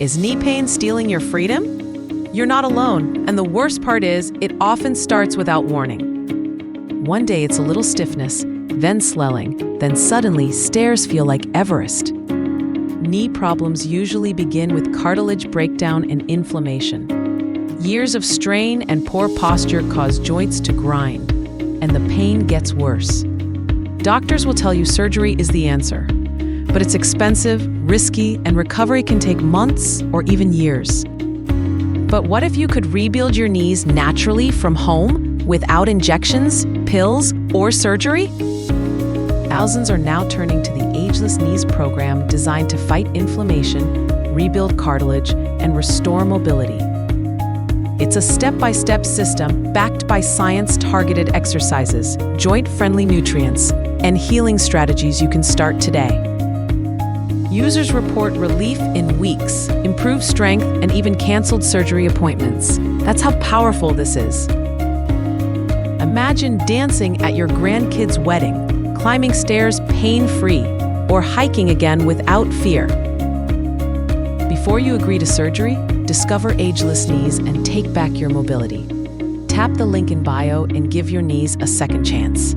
Is knee pain stealing your freedom? You're not alone, and the worst part is, it often starts without warning. One day it's a little stiffness, then swelling, then suddenly stairs feel like Everest. Knee problems usually begin with cartilage breakdown and inflammation. Years of strain and poor posture cause joints to grind, and the pain gets worse. Doctors will tell you surgery is the answer, but it's expensive, risky, and recovery can take months or even years. But what if you could rebuild your knees naturally from home, without injections, pills, or surgery? Thousands are now turning to the Ageless Knees program designed to fight inflammation, rebuild cartilage, and restore mobility. It's a step-by-step system backed by science-targeted exercises, joint-friendly nutrients, and healing strategies you can start today. Users report relief in weeks, improved strength, and even canceled surgery appointments. That's how powerful this is. Imagine dancing at your grandkid's wedding, climbing stairs pain-free, or hiking again without fear. Before you agree to surgery, discover Ageless Knees and take back your mobility. Tap the link in bio and give your knees a second chance.